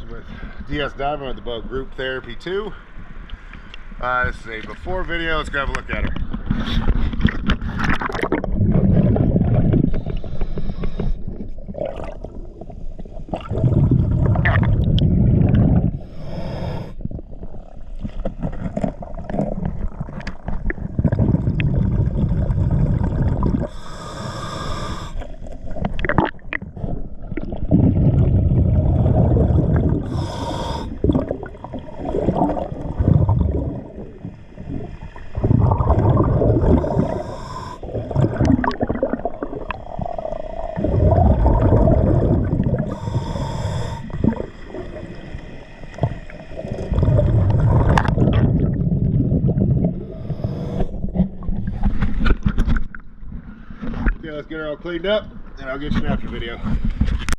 with DS Diving with the boat Group Therapy 2. This is a before video. Let's go have a look at her. Okay, let's get her all cleaned up and I'll get you an after video.